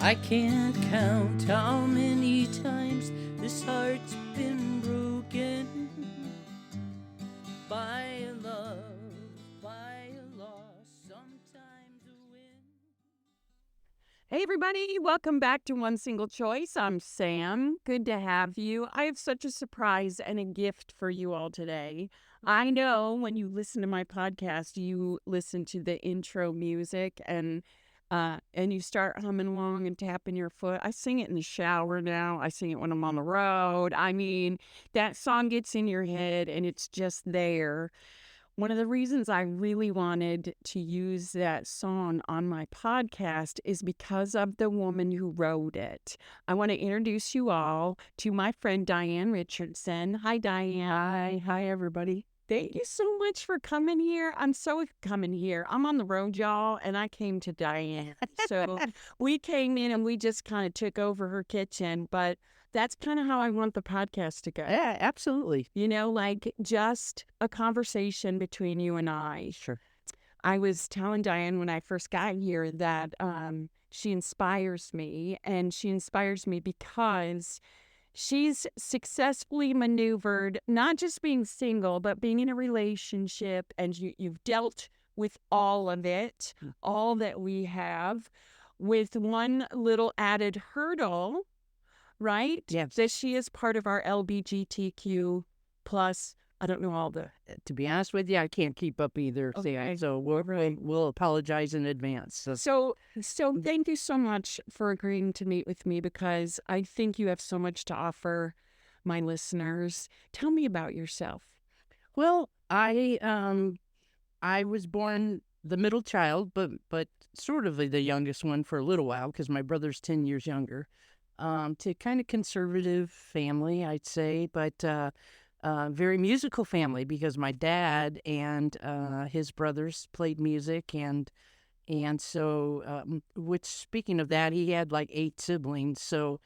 I can't count how many times this heart's been broken by a love, by a loss, sometimes a win. Hey, everybody. Welcome back to One Single Choice. I'm Sam. Good to have you. I have such a surprise and a gift for you all today. I know when you listen to my podcast, you listen to the intro music and you start humming along and tapping your foot. I sing it in the shower now. I sing it when I'm on the road. I mean, that song gets in your head and it's just there. One of the reasons I really wanted to use that song on my podcast is because of the woman who wrote it. I want to introduce you all to my friend Diane Richardson. Hi, Diane. Hi, everybody. Thank you so much for coming here. I'm so coming here. I'm on the road, y'all, and I came to Diane. So we came in and we just kind of took over her kitchen, but that's kind of how I want the podcast to go. Yeah, absolutely. You know, like just a conversation between you and I. Sure. I was telling Diane when I first got here that she inspires me, and she inspires me because she's successfully maneuvered, not just being single, but being in a relationship, and you've dealt with all of it, all that we have, with one little added hurdle, right? Yes. That she is part of our LGBTQ plus. I don't know all the. To be honest with you, I can't keep up either. Okay. So we'll apologize in advance. So thank you so much for agreeing to meet with me, because I think you have so much to offer my listeners. Tell me about yourself. Well, I was born the middle child, but sort of the youngest one for a little while because my brother's 10 years younger. To kind of conservative family, I'd say, but very musical family because my dad and his brothers played music, and so which, speaking of that, he had like 8 siblings. So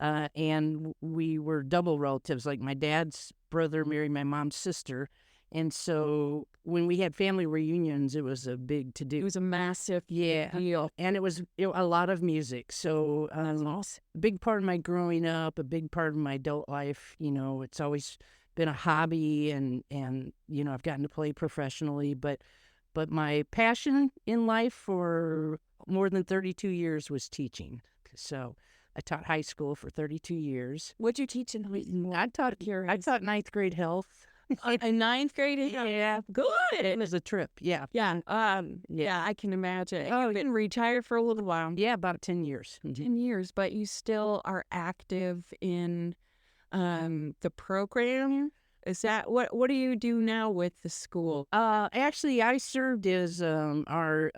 and we were double relatives. Like my dad's brother married my mom's sister. And so when we had family reunions, it was a big to-do. It was a massive deal. And it was a lot of music. So a big part of my growing up, a big part of my adult life, it's always been a hobby, and I've gotten to play professionally. But my passion in life for more than 32 years was teaching. So I taught high school for 32 years. What'd you teach in high school? I taught ninth grade health. In ninth grade? Yeah. Good. It was a trip. Yeah. Yeah. Yeah, I can imagine. You've been retired for a little while. Yeah, about 10 years. 10 years, but you still are active in the program. Is that what do you do now with the school? Actually, I served as our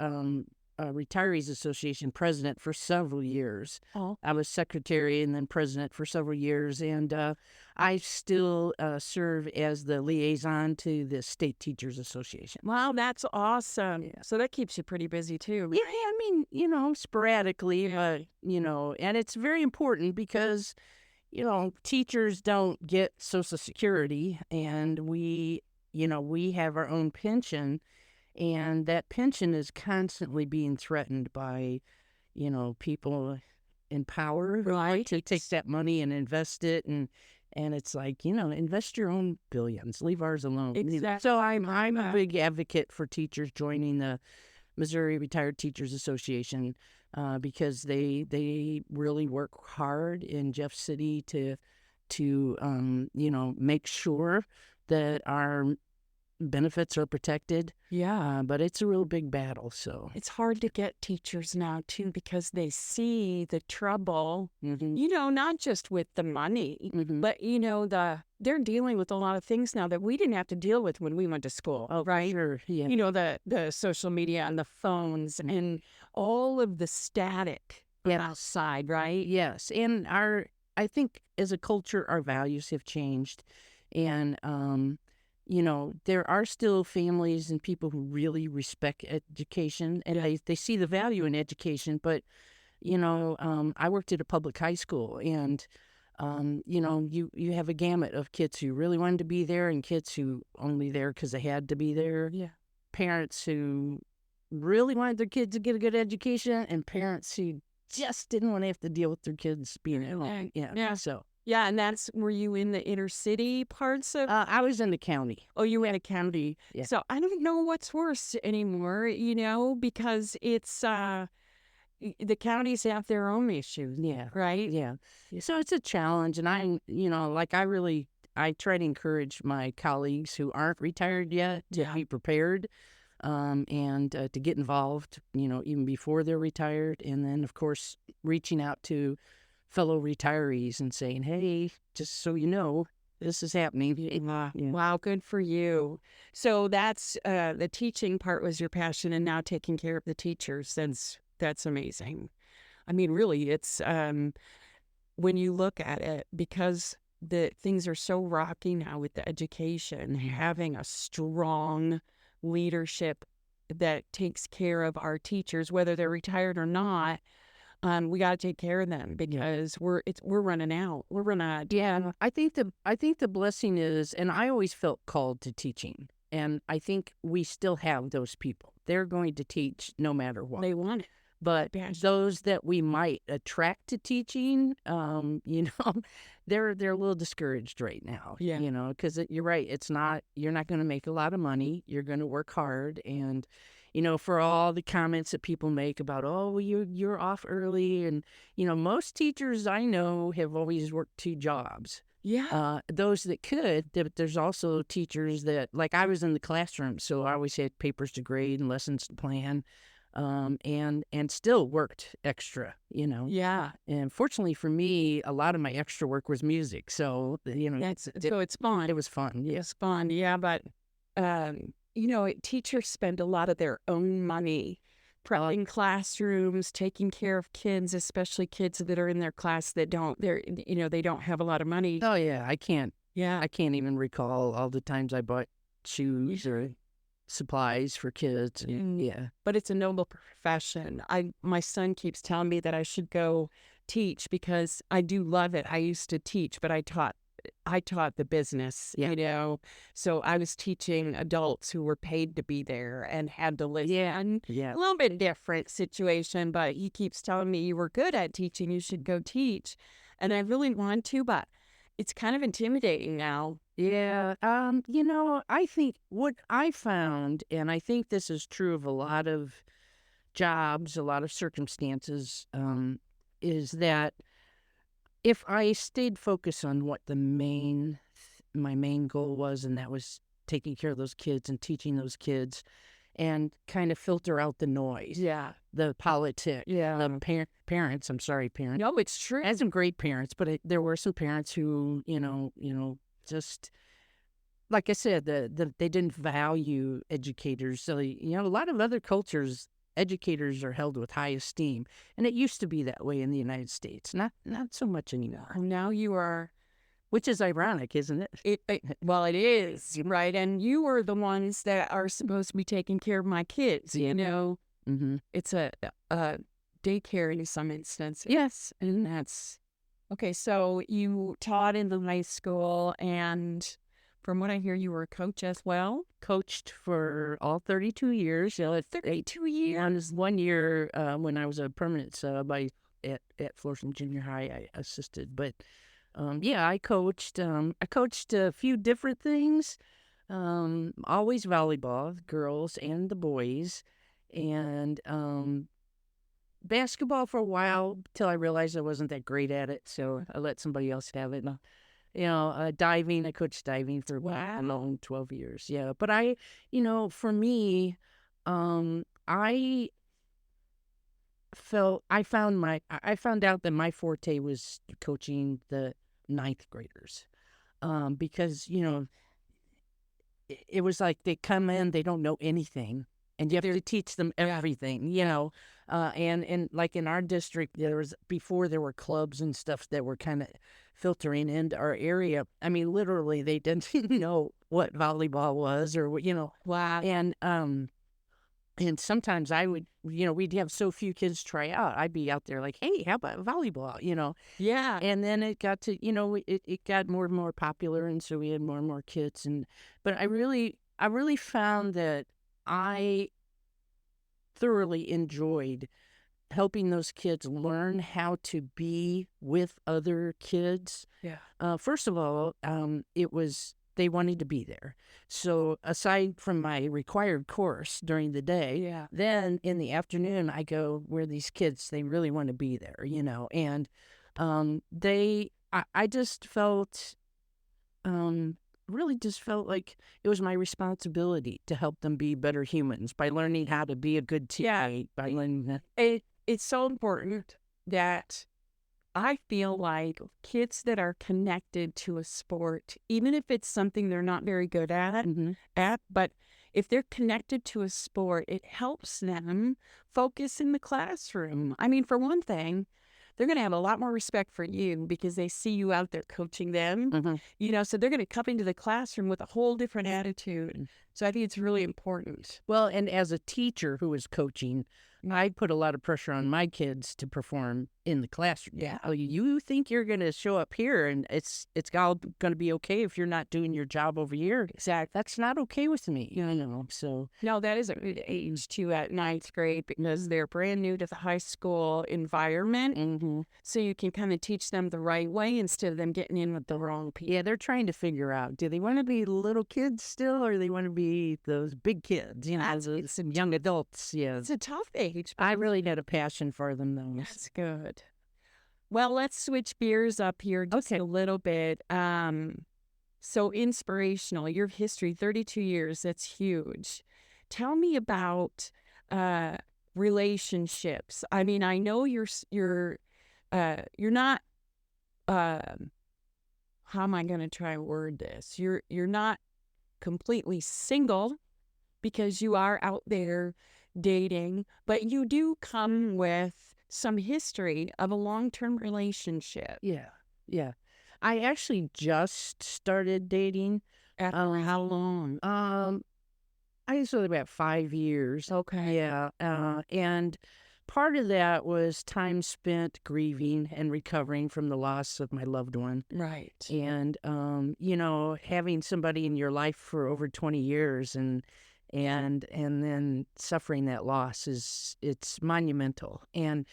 Retirees Association president for several years. Oh. I was secretary and then president for several years, and I still serve as the liaison to the State Teachers Association. Wow, that's awesome. Yeah. So that keeps you pretty busy too. Yeah, I mean, sporadically, and it's very important because, teachers don't get Social Security, and we have our own pension. And that pension is constantly being threatened by, people in power, right, to take that money and invest it. And it's like, invest your own billions, leave ours alone. Exactly. So I'm a big advocate for teachers joining the Missouri Retired Teachers Association because they really work hard in Jeff City to make sure that our benefits are protected. Yeah. But it's a real big battle. So it's hard to get teachers now too, because they see the trouble, not just with the money, but they're dealing with a lot of things now that we didn't have to deal with when we went to school. Oh, right. Sure. Yeah. The social media and the phones and all of the static outside, right? Yes. And I think as a culture, our values have changed. And there are still families and people who really respect education, and they see the value in education. But, I worked at a public high school, and, you have a gamut of kids who really wanted to be there and kids who only there because they had to be there. Yeah. Parents who really wanted their kids to get a good education and parents who just didn't want to have to deal with their kids being at home. Yeah. Yeah. So Yeah, and were you in the inner city parts of? I was in the county. Oh, you in a county. Yeah. So I don't know what's worse anymore, because it's the counties have their own issues. Yeah. Right? Yeah. So it's a challenge. And I try to encourage my colleagues who aren't retired yet to be prepared and to get involved, even before they're retired. And then, of course, reaching out to fellow retirees and saying, hey, just so you know, this is happening. Yeah. Yeah. Wow, good for you. So that's the teaching part was your passion, and now taking care of the teachers. That's amazing. I mean, really, it's when you look at it, because the things are so rocky now with the education, having a strong leadership that takes care of our teachers, whether they're retired or not. We got to take care of them because we're running out. We're running out. Yeah, I think the blessing is, and I always felt called to teaching, and I think we still have those people. They're going to teach no matter what. They want it. But Passion. those that we might attract to teaching, they're a little discouraged right now. Yeah. Because you're right. You're not going to make a lot of money. You're going to work hard, and for all the comments that people make about, oh, well, you're off early, and most teachers I know have always worked 2 jobs. Yeah. Those that could, there's also teachers that, like, I was in the classroom, so I always had papers to grade and lessons to plan. And still worked extra, Yeah. And fortunately for me, a lot of my extra work was music. So, So it's fun. it was fun. Yeah. It's fun. Yeah. But, teachers spend a lot of their own money prepping classrooms, taking care of kids, especially kids that are in their class that they don't have a lot of money. Oh yeah. I can't Yeah. even recall all the times I bought shoes or supplies for kids. Yeah. But it's a noble profession. My son keeps telling me that I should go teach because I do love it. I used to teach, but I taught the business, So I was teaching adults who were paid to be there and had to listen. Yeah. A little bit different situation, but he keeps telling me you were good at teaching. You should go teach. And I really want to, but it's kind of intimidating now. Yeah. I think what I found, and I think this is true of a lot of jobs, a lot of circumstances, is that if I stayed focused on what my main goal was, and that was taking care of those kids and teaching those kids, and kind of filter out the noise, the politics, the parents. I'm sorry, parents. No, it's true. I had some great parents, but there were some parents who, just like I said, they didn't value educators. So, a lot of other cultures, educators are held with high esteem, and it used to be that way in the United States. Not so much anymore. Now you are, which is ironic, isn't it? Well, it is, right? And you are the ones that are supposed to be taking care of my kids. Mm-hmm. It's a daycare in some instances. Yes, and that's okay. So you taught in the high school, and from what I hear, you were a coach as well. Coached for all 32 years. 32 years. 1 year when I was a permanent sub at Florissant Junior High, I assisted. But I coached. I coached a few different things. Always volleyball, the girls and the boys, and basketball for a while till I realized I wasn't that great at it. So I let somebody else have it. Diving. I coached diving for a long 12 years. Yeah, but for me, I found out that my forte was coaching the 9th graders, because it was like they come in, they don't know anything, and you have to teach them everything, and like in our district, before there were clubs and stuff that were kind of filtering into our area. I mean, literally, they didn't know what volleyball was or what, Wow. And sometimes I would, we'd have so few kids try out. I'd be out there like, hey, how about volleyball, Yeah. And then it got to, it got more and more popular. And so we had more and more kids. But I really found that I thoroughly enjoyed helping those kids learn how to be with other kids. Yeah. First of all, they wanted to be there. So aside from my required course during the day, Yeah. then in the afternoon I go where these kids, they really want to be there, and I just felt, really just felt like it was my responsibility to help them be better humans by learning how to be a good teammate, by learning that. It's so important that I feel like kids that are connected to a sport, even if it's something they're not very good but if they're connected to a sport, it helps them focus in the classroom. I mean, for one thing, they're going to have a lot more respect for you because they see you out there coaching them, so they're going to come into the classroom with a whole different attitude. So I think it's really important. Well, and as a teacher who was coaching, I put a lot of pressure on my kids to perform in the classroom. Yeah. Oh, you think you're going to show up here and it's all going to be okay if you're not doing your job over here? Exactly. That's not okay with me, So No, that is a good age too at ninth grade because they're brand new to the high school environment. So you can kind of teach them the right way instead of them getting in with the wrong people. Yeah, they're trying to figure out, do they want to be little kids still or do they want to be those big kids, some young adults? Yeah. It's a tough age. I really had a passion for them, though. That's good. Well, let's switch gears up here just a little bit. So inspirational, your history, 32 years, that's huge. Tell me about relationships. I mean, I know you're not, how am I going to try and word this? You're not completely single because you are out there dating, but you do come with some history of a long-term relationship. Yeah. I actually just started dating. After how long? I guess it was about 5 years. Okay. Yeah. And part of that was time spent grieving and recovering from the loss of my loved one. Right. And, having somebody in your life for over 20 years and then suffering that loss it's monumental. And,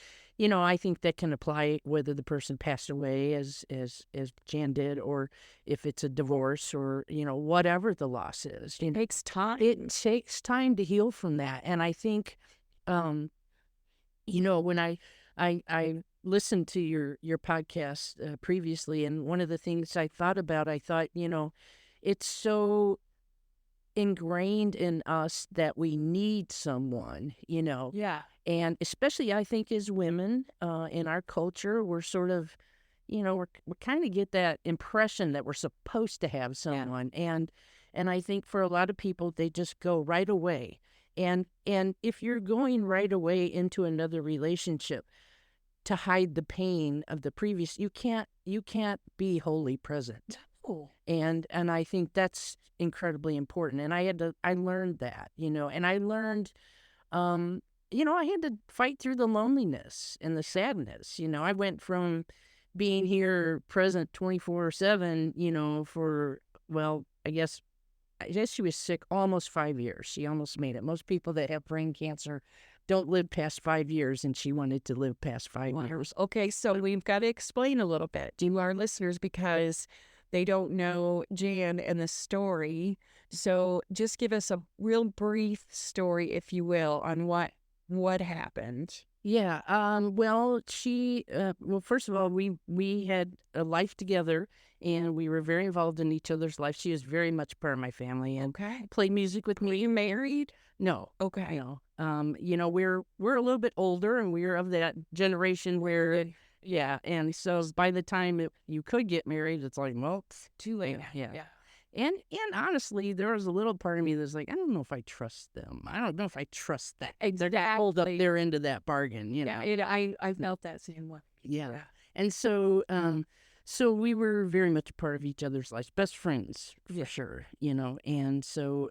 I think that can apply whether the person passed away as Jan did, or if it's a divorce or, whatever the loss is. It takes time. It takes time to heal from that. And I think, when I listened to your podcast previously, and one of the things I thought, it's so ingrained in us that we need someone, Yeah. and especially I think as women in our culture, we're sort of, we kind of get that impression that we're supposed to have someone. And I think for a lot of people, they just go right away. And if you're going right away into another relationship to hide the pain of the previous, you can't be wholly present. And I think that's incredibly important. And I learned that, and I learned, I had to fight through the loneliness and the sadness. I went from being here present 24/7, I guess she was sick almost 5 years. She almost made it. Most people that have brain cancer don't live past 5 years, and she wanted to live past 5 years. Okay, so we've got to explain a little bit to our listeners because they don't know Jan and the story. So just give us a real brief story, if you will, on what happened. Yeah. Well, first of all, we had a life together, and we were very involved in each other's life. She was very much part of my family and played music with me. Were you married? No. Okay. No. We're a little bit older, and we're of that generation where, yeah. And so by the time you could get married, it's like, well, it's too late. Yeah. And honestly, there was a little part of me that's like, I don't know if I trust them. I don't know if I trust that. Exactly. They're hold up their end of that bargain, Yeah, I felt that same way. Yeah. And so, so we were very much a part of each other's lives, best friends for sure, And so,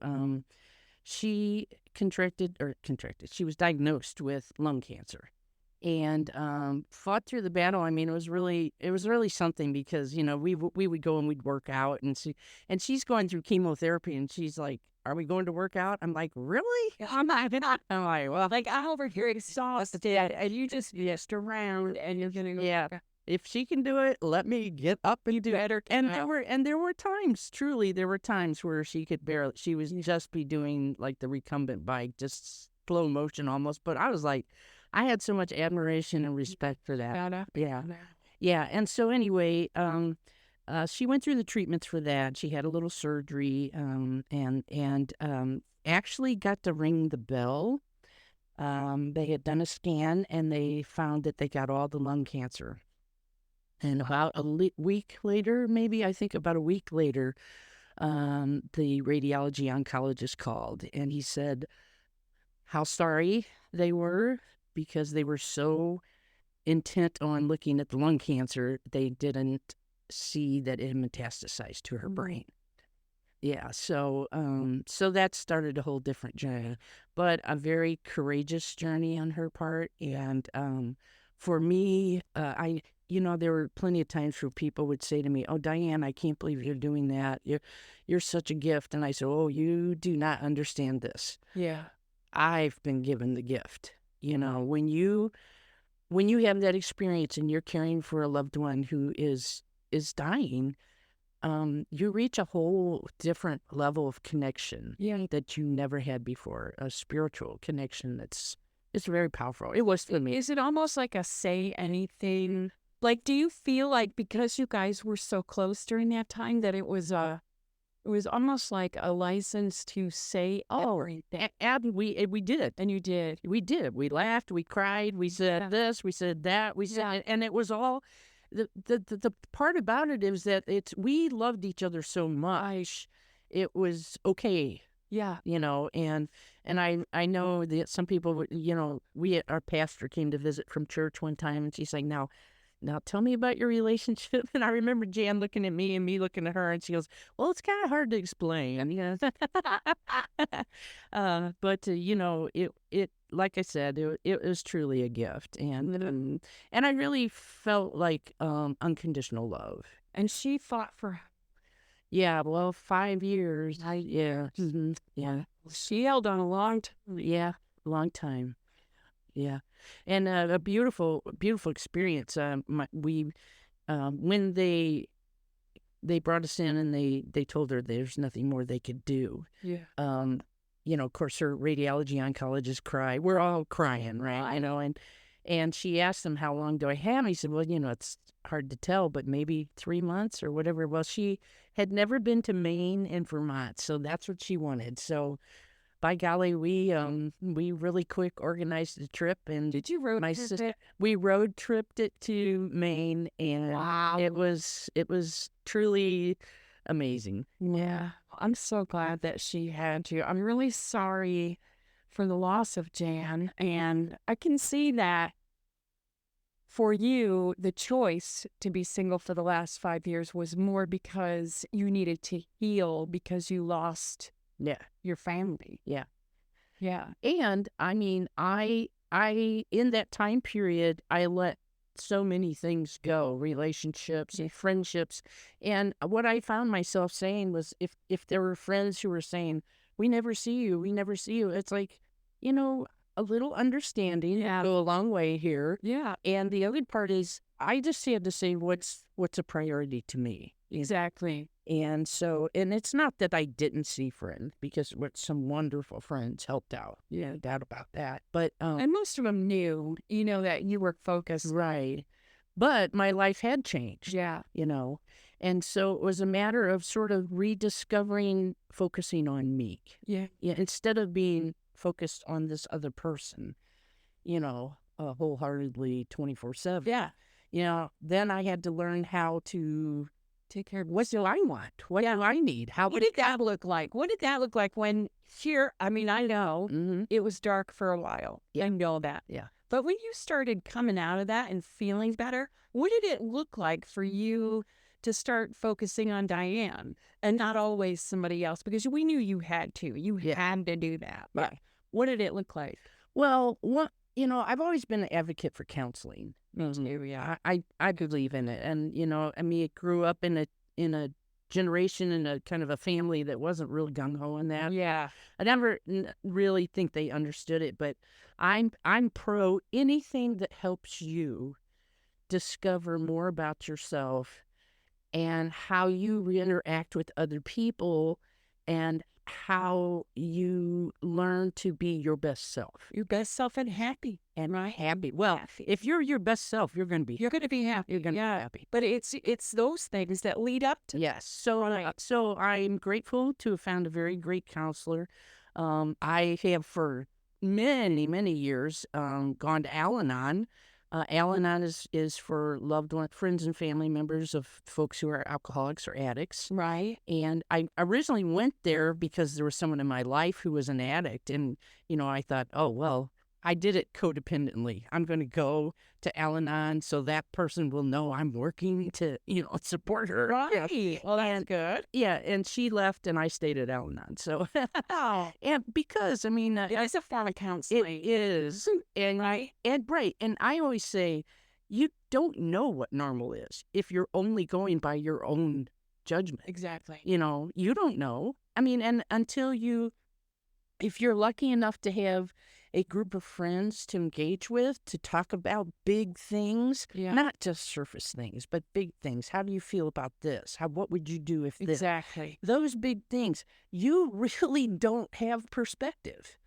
she she was diagnosed with lung cancer. and fought through the battle. I mean, it was really something because we would go and we'd work out, and she's going through chemotherapy, and she's like, "Are we going to work out?" I'm like, "Really?" I'm not, I'm like, "Well, like, I'm over here exhausted, and you just messed around, and you're gonna go, yeah." If she can do it, let me get up and do it. better. And there were times, truly, there were times where she was just be doing like the recumbent bike, just slow motion almost. But I was like, I had so much admiration and respect for that. Yeah. Yeah. And so anyway, she went through the treatments for that. She had a little surgery, and actually got to ring the bell. They had done a scan and they found that they got all the lung cancer. And about a week later, maybe I think about a week later, the radiology oncologist called and he said how sorry they were because they were so intent on looking at the lung cancer, they didn't see that it had metastasized to her brain. Yeah, so that started a whole different journey, but a very courageous journey on her part. And for me, there were plenty of times where people would say to me, "Oh, Diane, I can't believe you're doing that. You're such a gift." And I said, "Oh, you do not understand this. Yeah. I've been given the gift. When you have that experience and you're caring for a loved one who is dying." You reach a whole different level of connection that you never had before, a spiritual connection it's very powerful. It was for me. Is it almost like a say anything? Like, do you feel like because you guys were so close during that time that it was almost like a license to say everything? And we did it. And you did. We did. We laughed, we cried, we said this, we said that, we said, and it was all the part about it is that we loved each other so much, it was okay. Yeah. And I know that some people would, our pastor came to visit from church one time, and she's like, now tell me about your relationship. And I remember Jan looking at me and me looking at her, and she goes, "Well, it's kind of hard to explain." But it like I said, it was truly a gift, and I really felt like unconditional love. And she fought for. Yeah, well, 5 years. Yeah, yeah, She held on a long time. yeah, long time. Yeah, and a beautiful, beautiful experience. When they brought us in and they told her there's nothing more they could do. Yeah. Of course, her radiology oncologist cried. We're all crying, right? And she asked him, "How long do I have?" He said, "Well, it's hard to tell, but maybe 3 months or whatever." Well, she had never been to Maine and Vermont, so that's what she wanted. So by golly, we really quick organized the trip, and Did you road my trip sister it? we road tripped it to Maine, and Wow. it was truly amazing. Yeah. I'm so glad that she had you. I'm really sorry for the loss of Jan, and I can see that for you, the choice to be single for the last 5 years was more because you needed to heal because you lost Yeah, your family. yeah. Yeah. And I mean, I in that time period, I let so many things go, relationships and friendships. And what I found myself saying was if there were friends who were saying, "We never see you, we never see you," it's like, a little understanding Yeah. go a long way here. Yeah. And the other part is I just had to say what's a priority to me. Exactly. And it's not that I didn't see friends, because what some wonderful friends helped out. Yeah, no doubt about that. But And most of them knew, that you were focused. right. But my life had changed. Yeah. And so it was a matter of sort of rediscovering, focusing on me. Yeah. Yeah, instead of being focused on this other person, wholeheartedly 24/7. Yeah. Then I had to learn how to Take care of what do I want? What do I need? How What did that look like? What did that look like when I know Mm-hmm. it was dark for a while. Yeah. I know that. Yeah. But when you started coming out of that and feeling better, what did it look like for you to start focusing on Diane and not always somebody else? Because we knew you had to. You Yeah. had to do that. Yeah. But what did it look like? Well, I've always been an advocate for counseling. Yeah. I believe in it, and I mean, it grew up in a generation in a kind of a family that wasn't real gung ho on that. Yeah. I never really think they understood it, but I'm pro anything that helps you discover more about yourself and how you interact with other people and how you learn to be your best self. Your best self and happy. And Right. happy. Well, Happy. if you're your best self, you're going to be You're going to be happy. you're going to Yeah. be happy. But it's those things that lead up to. Yes. So Right. so I'm grateful to have found a very great counselor. I have for many, many years gone to Al-Anon. Al-Anon is for loved one, friends and family members of folks who are alcoholics or addicts. Right. And I originally went there because there was someone in my life who was an addict. And, I thought, oh, well, I did it codependently. I'm going to go to Al-Anon so that person will know I'm working to, support her. Right. Well, that's good. Yeah. And she left and I stayed at Al-Anon. So, Oh, and because, I mean, it's a form of it counseling. is. And, Right. right. And I always say, you don't know what normal is if you're only going by your own judgment. Exactly. You don't know. I mean, and if you're lucky enough to have a group of friends to engage with, to talk about big things, Yeah. not just surface things, but big things. How do you feel about this? What would you do if this? Exactly. Those big things, you really don't have perspective.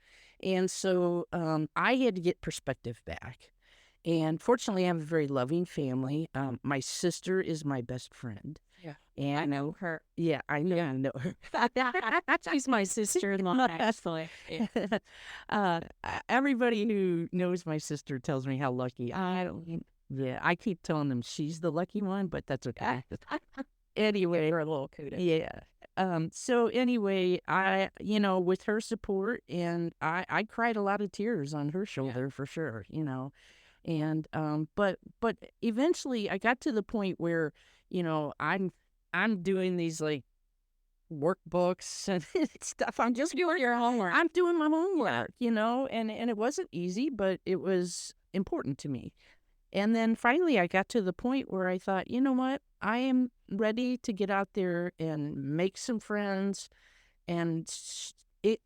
And so I had to get perspective back. And fortunately, I have a very loving family. My sister is my best friend. Yeah. And I know her. yeah, I know. Yeah. I know her. She's my sister-in-law, actually. Yeah. Everybody who knows my sister tells me how lucky I don't. Yeah, I keep telling them she's the lucky one, but that's okay. Anyway, You're a little kudos. yeah. So anyway, with her support, and I cried a lot of tears on her shoulder for sure, and but eventually I got to the point where, I'm doing these like workbooks and stuff. I'm just Doing your homework. I'm doing my homework, and it wasn't easy, but it was important to me. And then finally I got to the point where I thought, you know what? I am ready to get out there and make some friends, and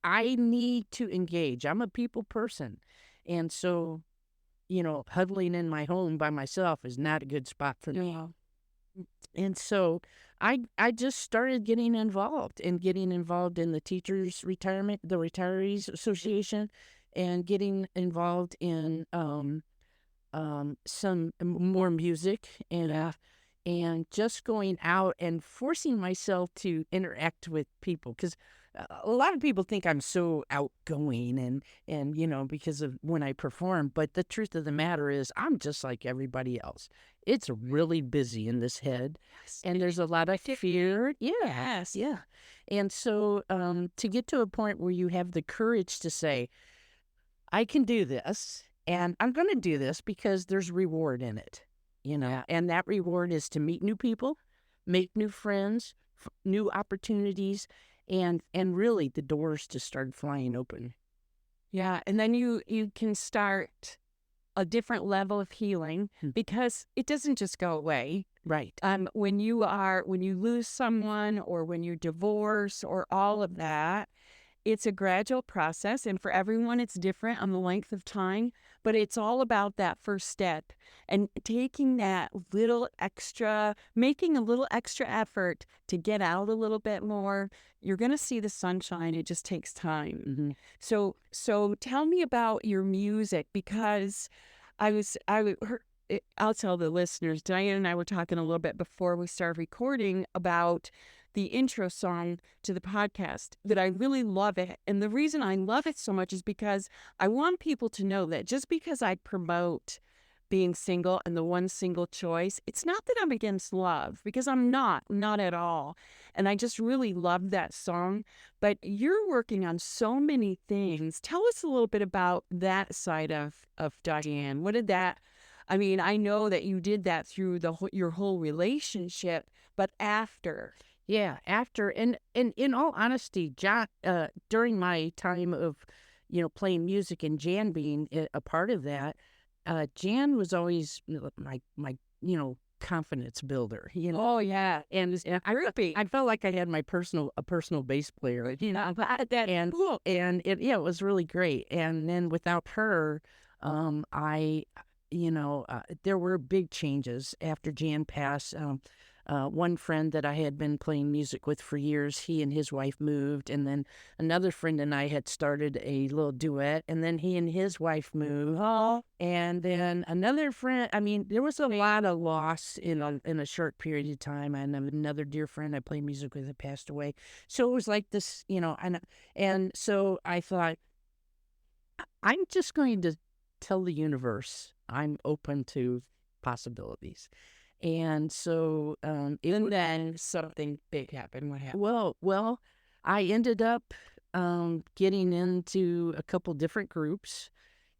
I need to engage. I'm a people person. And so, huddling in my home by myself is not a good spot for me. Yeah. And so I just started getting involved in the teachers retirement, the retirees association, and getting involved in some more music and just going out and forcing myself to interact with people, because a lot of people think I'm so outgoing and because of when I perform, but the truth of the matter is I'm just like everybody else. It's really busy in this head, and there's a lot of fear. Yes. Yeah. And so to get to a point where you have the courage to say, I can do this, and I'm going to do this because there's reward in it, Yeah. and that reward is to meet new people, make new friends, new opportunities, and really the doors to start flying open. Yeah. And then you can start a different level of healing because it doesn't just go away. Right. When you lose someone or when you divorce or all of that, it's a gradual process, and for everyone it's different on the length of time, but it's all about that first step and taking that little extra, making a little extra effort to get out a little bit more. You're going to see the sunshine. It just takes time. Mm-hmm. So tell me about your music, because I'll tell the listeners, Diane and I were talking a little bit before we started recording about the intro song to the podcast, that I really love it. And the reason I love it so much is because I want people to know that just because I promote being single and the one single choice, it's not that I'm against love, because I'm not at all. And I just really love that song. But you're working on so many things. Tell us a little bit about that side of Diane. What did that, I mean, I know that you did that through your whole relationship, but after. Yeah, after, and in all honesty, John, during my time of, playing music and Jan being a part of that, Jan was always my confidence builder. Oh yeah. And I felt like I had a personal bass player. And Cool. it was really great. And then without her, I there were big changes after Jan passed. One friend that I had been playing music with for years, he and his wife moved, and then another friend and I had started a little duet, and then he and his wife moved. Oh, And then another friend, I mean, there was a lot of loss in a short period of time. And another dear friend I played music with had passed away. So it was like this, and so I thought, I'm just going to tell the universe I'm open to possibilities. And so and then something big happened. What happened? well, I ended up getting into a couple different groups,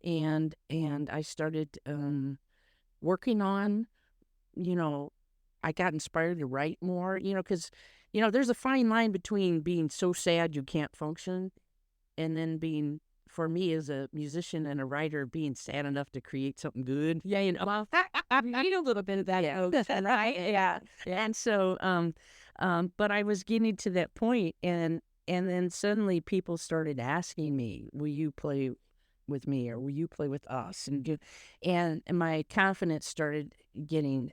and I started working on, I got inspired to write more, because there's a fine line between being so sad you can't function, and then being, for me as a musician and a writer, being sad enough to create something good. Yeah, well, I need a little bit of that. Yeah. Right? Yeah. And so, but I was getting to that point, and then suddenly people started asking me, "Will you play with me, or will you play with us?" And my confidence started getting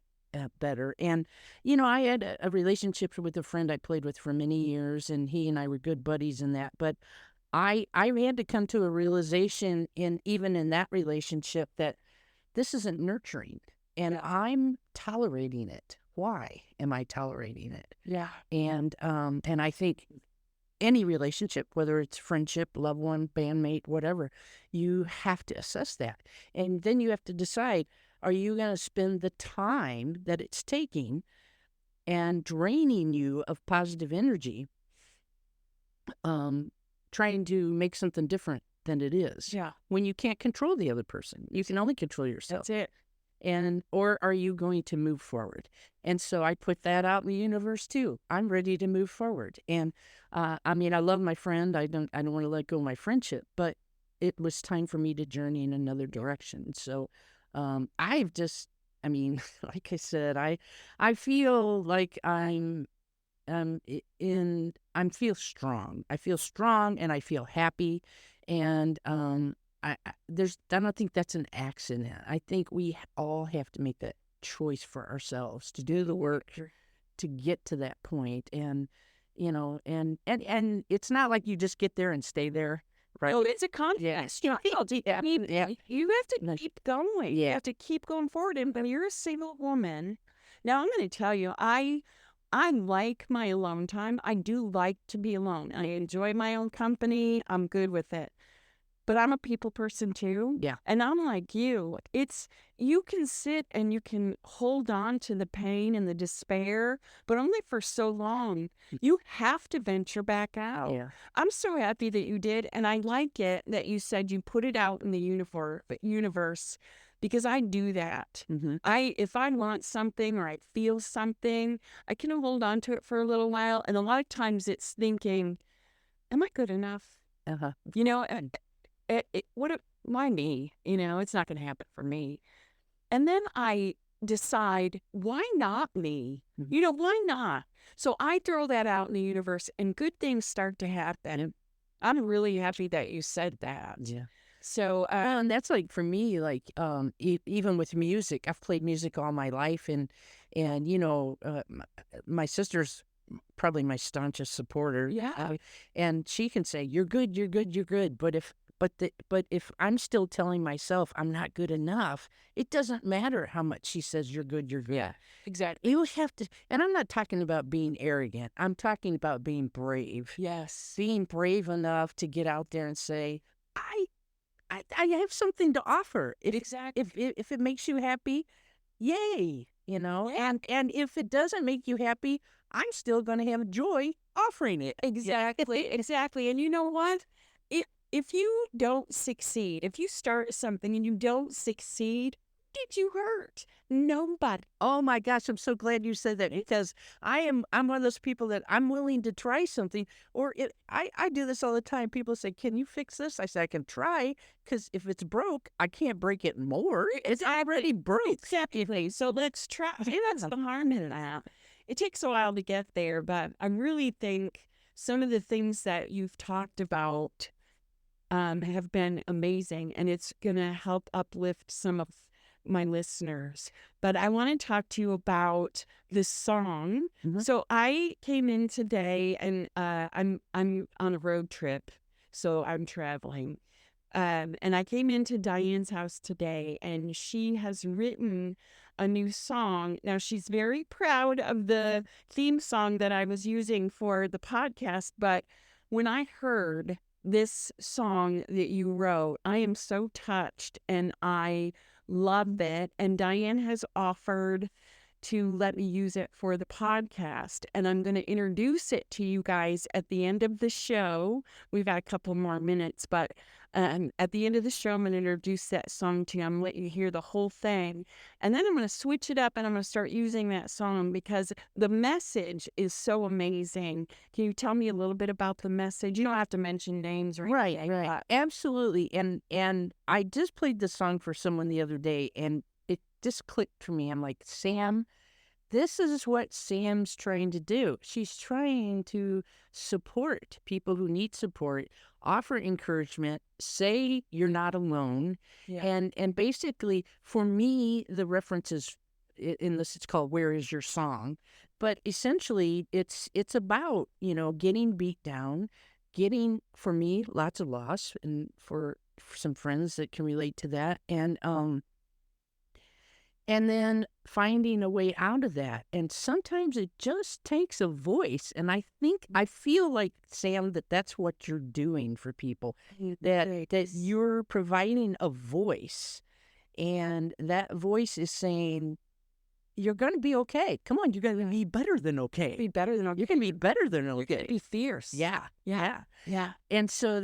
better. And I had a relationship with a friend I played with for many years, and he and I were good buddies in that. But I had to come to a realization, even in that relationship, that this isn't nurturing, and I'm tolerating it. Why am I tolerating it? Yeah. And I think any relationship, whether it's friendship, loved one, bandmate, whatever, you have to assess that. And then you have to decide, are you going to spend the time that it's taking and draining you of positive energy, trying to make something different than it is? Yeah. When you can't control the other person, you can only control yourself. That's it. Or are you going to move forward? And so I put that out in the universe too. I'm ready to move forward. And I mean, I love my friend. I don't want to let go of my friendship, but it was time for me to journey in another direction. So I've just, I mean, like I said, I feel like I feel strong. I feel strong, and I feel happy. And I don't think that's an accident. I think we all have to make that choice for ourselves to do the work to get to that point. And and it's not like you just get there and stay there, right? Oh, it's a contest. Yeah. You have to keep going. You Yeah. have to keep going forward. And but you're a single woman. Now I'm going to tell you, I like my alone time. I do like to be alone. I enjoy my own company. I'm good with it. But I'm a people person too. Yeah. And I'm like you. You can sit and you can hold on to the pain and the despair, but only for so long. You have to venture back out. Yeah. I'm so happy that you did. And I like it that you said you put it out in the universe, because I do that. Mm-hmm. If I want something or I feel something, I can hold on to it for a little while. And a lot of times it's thinking, am I good enough? Uh-huh. Why me? It's not going to happen for me. And then I decide, why not me? Mhm. Why not? So I throw that out in the universe and good things start to happen. I'm really happy that you said that. Yeah. So, And that's like, for me, like even with music, I've played music all my life, and my sister's probably my staunchest supporter. yeah, And she can say, "You're good, you're good, you're good," but if I'm still telling myself I'm not good enough, it doesn't matter how much she says you're good, you're good. yeah, exactly. You have to, and I'm not talking about being arrogant. I'm talking about being brave. Yes. Being brave enough to get out there and say, I have something to offer. Exactly. If it makes you happy, yay, Yeah. and if it doesn't make you happy, I'm still going to have joy offering it. Exactly. Exactly. And you know what? If you don't succeed, if you start something and you don't succeed, did you hurt? Nobody. Oh my gosh, I'm so glad you said that because I'm one of those people that I'm willing to try something. I do this all the time. People say, "Can you fix this?" I say, "I can try," because if it's broke, I can't break it more. It's already broke. Exactly. So let's try. Hey, that's the harm in that. It takes a while to get there, but I really think some of the things that you've talked about have been amazing, and it's going to help uplift some of my listeners. But I want to talk to you about this song. Mhm. So I came in today, and I'm on a road trip, so I'm traveling. And I came into Diane's house today, and she has written a new song. Now, she's very proud of the theme song that I was using for the podcast, but when I heard this song that you wrote, I am so touched and I love it. And Diane has offered to let me use it for the podcast. And I'm going to introduce it to you guys at the end of the show. We've got a couple more minutes, but at the end of the show, I'm going to introduce that song to you. I'm going to let you hear the whole thing. And then I'm going to switch it up and I'm going to start using that song because the message is so amazing. Can you tell me a little bit about the message? You don't have to mention names or anything. Right. Absolutely. And I just played this song for someone the other day, and it just clicked for me. I'm like, Sam, this is what Sam's trying to do. She's trying to support people who need support, offer encouragement, say you're not alone. Yeah. And basically, for me, the reference is in this, it's called Where Is Your Song? But essentially, it's about, getting beat down, getting, for me, lots of loss, and for some friends that can relate to that. And then finding a way out of that. And sometimes it just takes a voice. And I feel like, Sam, that's what you're doing for people, that you're providing a voice. And that voice is saying, you're going to be okay. Come on, you're going to be better than okay. Be better than okay. You're going to be better than okay. You're going to be fierce. Yeah. And so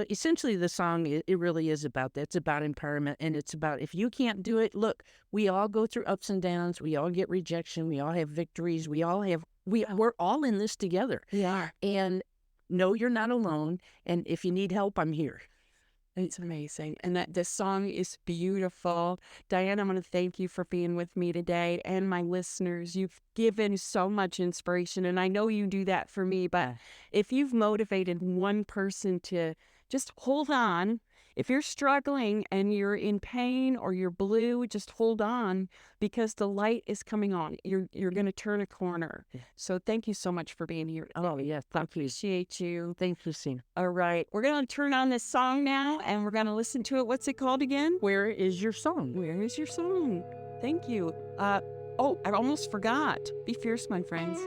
essentially the song, it really is about that. It's about empowerment, and it's about, if you can't do it, look, we all go through ups and downs. We all get rejection. We all have victories. We're all in this together. We are. And no, you're not alone. And if you need help, I'm here. It's amazing. And that this song is beautiful. Diane, I want to thank you for being with me today and my listeners. You've given so much inspiration, and I know you do that for me, but if you've motivated one person to just hold on, if you're struggling and you're in pain or you're blue, just hold on because the light is coming on. You're going to turn a corner. So thank you so much for being here. Oh, yes. I appreciate you. Thank you, Sam. All right. We're going to turn on this song now and we're going to listen to it. What's it called again? Where Is Your Song? Where Is Your Song? Thank you. I almost forgot. Be fierce, my friends.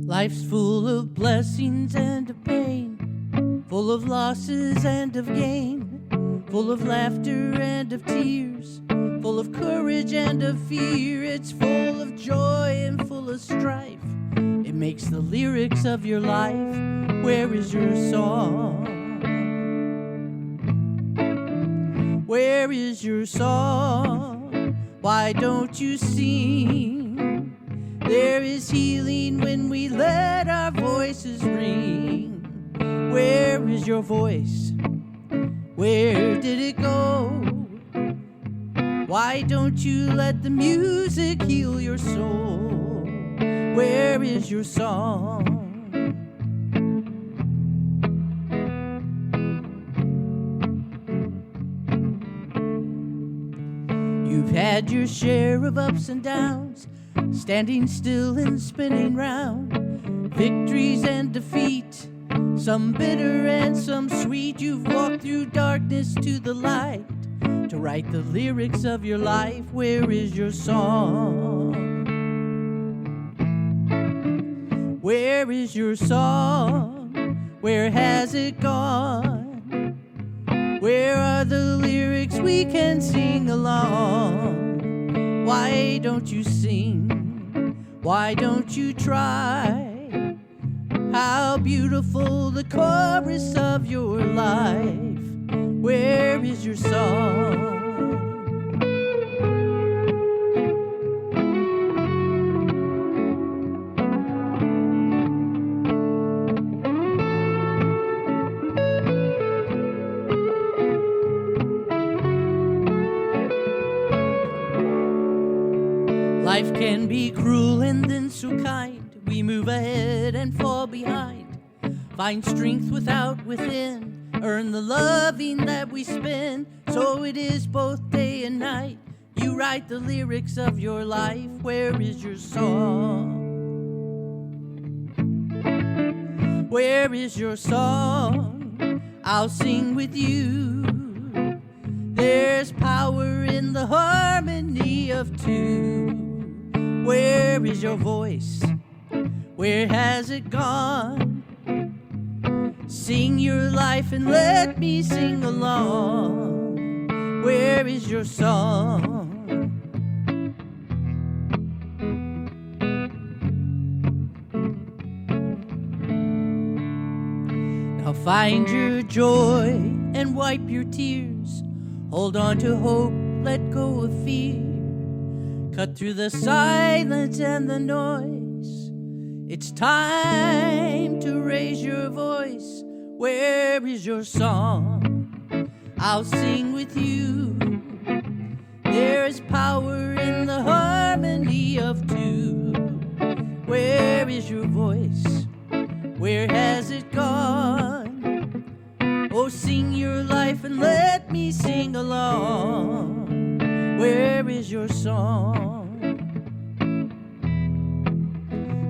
Life's full of blessings and of pain, full of losses and of gain, full of laughter and of tears, full of courage and of fear. It's full of joy and full of strife. It makes the lyrics of your life. Where is your song? Where is your song? Why don't you sing? There is healing when we let our voices ring. Where is your voice? Where did it go? Why don't you let the music heal your soul? Where is your song? You've had your share of ups and downs, standing still and spinning round, victories and defeat, some bitter and some sweet. You've walked through darkness to the light to write the lyrics of your life. Where is your song? Where is your song? Where has it gone? Where are the lyrics we can sing along? Why don't you sing? Why don't you try? How beautiful the chorus of your life. Where is your song? Life can be cruel and then so kind. We move ahead and fall behind. Find strength without within. Earn the loving that we spend. So it is both day and night. You write the lyrics of your life. Where is your song? Where is your song? I'll sing with you. There's power in the harmony of two. Where is your voice? Where has it gone? Sing your life and let me sing along. Where is your song? Now find your joy and wipe your tears. Hold on to hope, let go of fear. Cut through the silence and the noise. It's time to raise your voice. Where is your song? I'll sing with you. There is power in the harmony of two. Where is your voice? Where has it gone? Oh, sing your life and let me sing along. Where is your song?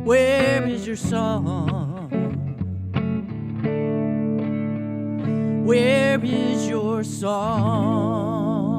Where is your song? Where is your song?